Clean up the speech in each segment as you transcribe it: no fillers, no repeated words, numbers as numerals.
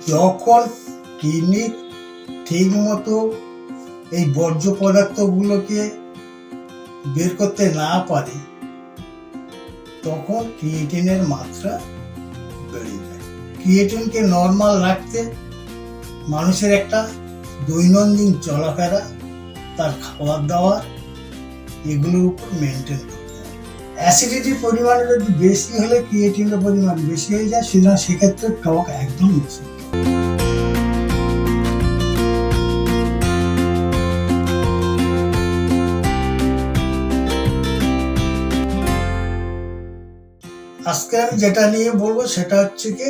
যখন কিডনি ঠিক মতো এই বর্জ্য পদার্থগুলোকে বের করতে না পারে তখন ক্রিয়েটিনের মাত্রা বেড়ে যায়। ক্রিয়েটিনকে নর্মাল রাখতে মানুষের একটা দৈনন্দিন চলাফেরা, তার খাবার দাবার, এগুলোর উপর মেনটেন করতে হবে। অ্যাসিডিটির পরিমাণ যদি বেশি হলে ক্রিয়েটিনের পরিমাণ বেশি হয়ে যায়, সুতরাং সেক্ষেত্রে টক একদম বেশি। আজকে আমি যেটা নিয়ে বলবো সেটা হচ্ছে কি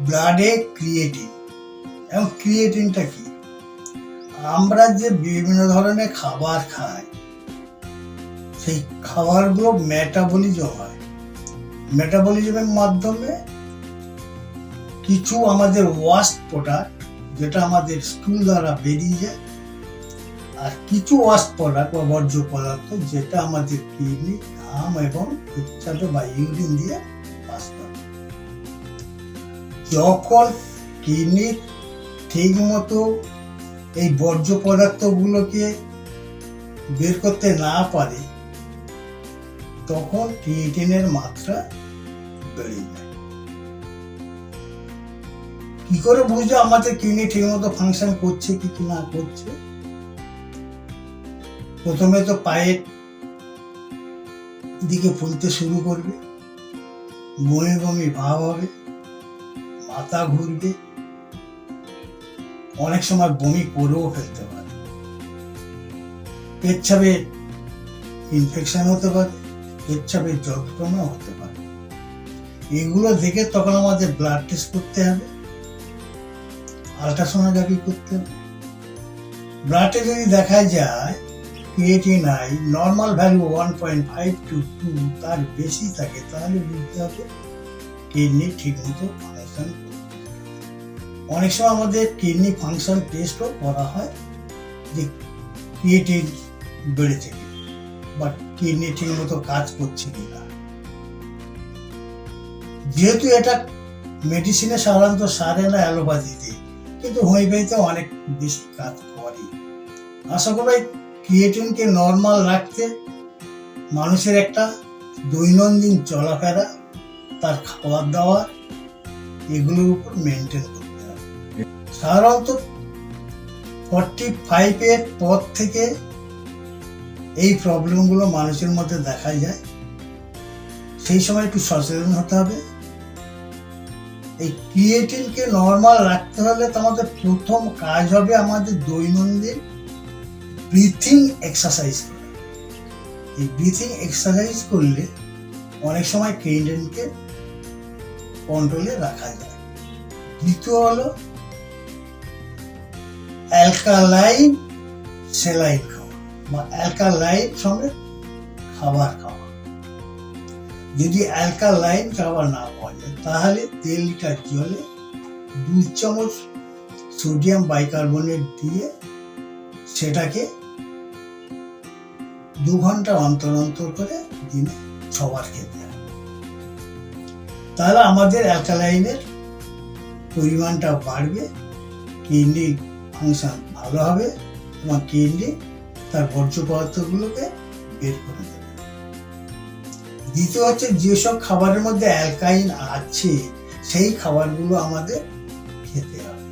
ব্লাডে ক্রিয়েটিন। এবং ক্রিয়েটিনটা কি? আমরা যে বিভিন্ন ধরনের খাবার খাই, সেই খাবারগুলো মেটাবলিজম হয়। মেটাবলিজমের মাধ্যমে কিছু আমাদের ওয়াস্ট প্রোডাক্ট, যেটা আমাদের স্টুল দ্বারা বেরিয়ে যায়, আর কিছু ওয়াস্ট প্রোডাক্ট বা বর্জ্য পদার্থ যেটা আমাদের কিডনি, ঘাম এবং পেচ্ছাপে বা ইউরিন দিয়ে পাস করে। যখন কিডনি ঠিক মতো এই বর্জ্য পদার্থগুলোকে বের করতে না পারে তখন ক্রিয়েটিনের মাত্রা বেড়ে যায়। কি করে বুঝবো আমাদের কিডনি ঠিক মতো ফাংশন করছে কি না করছে? প্রথমে তো পায়ের দিকে ফুলতে শুরু করবে, বমি বমি ভাব হবে, মাথা ঘুরবে, অনেক সময় বমি করেও ফেলতে পারে, পেচ্ছাপে ইনফেকশন হতে পারে, পেচ্ছাপের যন্ত্রণা হতে পারে। এগুলো দেখে তখন আমাদের ব্লাড টেস্ট করতে হবে, আলট্রাসোনোগ্রাফি করতে হবে। ব্লাডে যদি দেখা যায় creatine I normal value 1.5 to 2 তার বেশি থাকে, তাহলে বুঝতে হবে কিডনি ঠিক মতো ফাংশন করতে। অনেক সময় আমাদের কিডনি ফাংশন টেস্টও করা হয় যে ক্রিয়েটিন বেড়েছে কি, বাট কিডনি ঠিক মতো কাজ করছে কিনা। যেহেতু এটা মেডিসিনে সাধারণত সারে না, অ্যালোপ্যাথিতে, কিন্তু হোমিওপ্যাথিতে অনেক বেশি কাজ করে। আশা করি ক্রিয়েটিনকে নর্মাল রাখতে মানুষের একটা দৈনন্দিন চলাফেরা, তার খাবার দাবার, এগুলোর উপর মেনটেন করতে হবে। সাধারণত 45 এর পর থেকে এই প্রবলেমগুলো মানুষের মধ্যে দেখা যায়। সেই সময় একটু সচেতন হতে হবে। এই ক্রিয়েটিনকে নর্মাল রাখতে হলে তো আমাদের প্রথম কাজ হবে আমাদের দৈনন্দিন ব্রিথিং এক্সারসাইজ করা। এই ব্রিথিং এক্সারসাইজ করলে অনেক সময় ক্রিয়েটিনকে কন্ট্রোলে রাখা যায়। দ্বিতীয় হলো অ্যালকালাইন স্যালাইন খাওয়া বা অ্যালকালাইন সঙ্গে খাবার খাওয়া। যদি অ্যালকালাইন খাবার না পাওয়া যায় তাহলে 1.5 লিটার জলে 2 চামচ সোডিয়াম বাইকার্বনেট দিয়ে সেটাকে 2 ঘন্টা অন্তর অন্তর করে দিনে 6 বার খেতে হবে। তাহলে আমাদের অ্যালকালাইনের পরিমাণটা বাড়বে, কিডনি ফাংশন ভালো হবে এবং কিডনি তার বর্জ্য পদার্থগুলোকে বের করে দেবে। দ্বিতীয় হচ্ছে যেসব খাবারের মধ্যে অ্যালকাইন আছে সেই খাবারগুলো আমাদের খেতে হবে।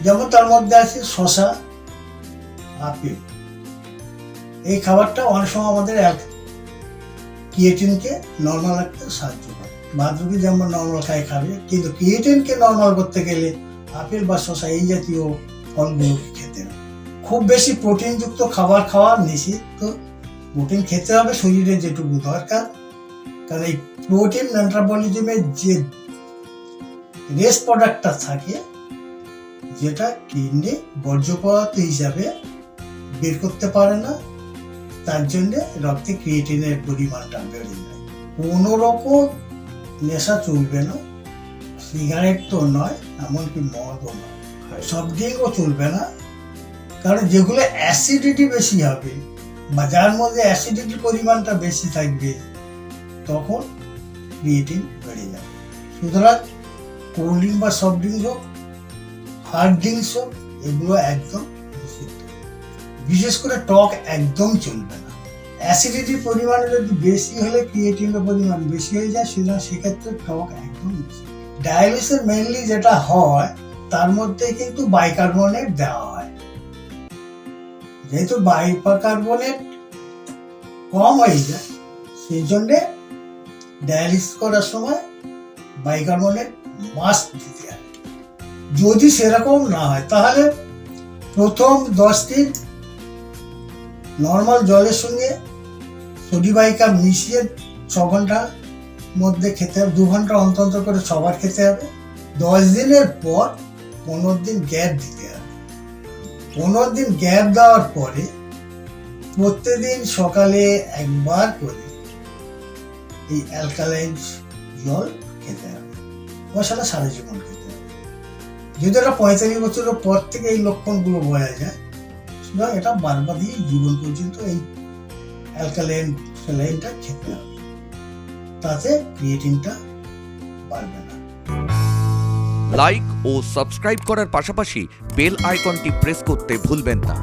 যেমন তার মধ্যে আছে শসা, আপেল। এই খাবারটা অনেক সময় আমাদের ক্রিয়েটিনকে নর্মাল রাখতে সাহায্য করে। বাদরুকি যেমন নর্মাল খাবে, কিন্তু ক্রিয়েটিনকে নর্মাল করতে গেলে আপেল বা শসা এই জাতীয় ফলগুলোকে খেতে হবে। খুব বেশি প্রোটিনযুক্ত খাবার খাওয়া নিষিদ্ধ। প্রোটিন খেতে হবে শরীরে যেটুকু দরকার, কারণ এই প্রোটিন মেটাবলিজমের যে রেস্ট প্রোডাক্টটা থাকে, যেটা কিডনি বর্জ্য পদার্থ হিসাবে বের করতে পারে না, তার জন্য রক্তে ক্রিয়েটিনের পরিমাণটা বেড়ে যায়। কোনো রকম নেশা চলবে না, সিগারেট তো নয়, এমনকি মদও নয়, সফট ড্রিঙ্কও চলবে না। কারণ যেগুলো অ্যাসিডিটি বেশি হবে বা যার মধ্যে অ্যাসিডিটির পরিমাণটা বেশি থাকবে তখন ক্রিয়েটিন বেড়ে যাবে। সুতরাং কোল্ড ড্রিঙ্ক বা সফট ড্রিঙ্ক হোক হার্ড ড্রিঙ্কস এগুলো একদম নিষিদ্ধ। বিশেষ করে টক একদম চলবে না। অ্যাসিডিটির পরিমাণ যদি বেশি হলে ক্রিয়েটিনের পরিমাণ বেশি হয়ে যায়, সুতরাং সেক্ষেত্রে টক একদম নিষিদ্ধ। ডায়ালিসিসের মেইনলি যেটা হয় তার মধ্যে কিন্তু বাইকার্বনেট দেওয়া হয়। যেহেতু বাইকার্বনেট কম হয়ে যায়, সেই জন্যে ডায়ালিসিস করার সময় বাইকার্বনেট মাস্ট দিতে হয়। যদি সেরকম না হয় তাহলে প্রথম 10 দিন নর্মাল জলের সঙ্গে সোডিবাইকার মিশিয়ে 6 ঘন্টার মধ্যে খেতে হবে, 2 ঘন্টা অন্তর করে 6 বার খেতে হবে। 10 দিনের পর 15 দিন গ্যাপ দিতে হবে। 15 দিন গ্যাপ দেওয়ার পরে প্রত্যেকদিন সকালে একবার করে এই অ্যালকালাইন জল খেতে হবে, সেটা সারা জীবন খেতে হবে। যদি এটা 45 বছরের পর থেকে এই লক্ষণগুলো বোঝা যায়, সুতরাং এটা বারবার দিয়ে জীবন পর্যন্ত এই অ্যালকালাইন স্যালাইনটা খেতে হবে, তাতে ক্রিয়েটিনটা বাড়বে না। লাইক ও সাবস্ক্রাইব করার পাশাপাশি বেল আইকনটি প্রেস করতে ভুলবেন না।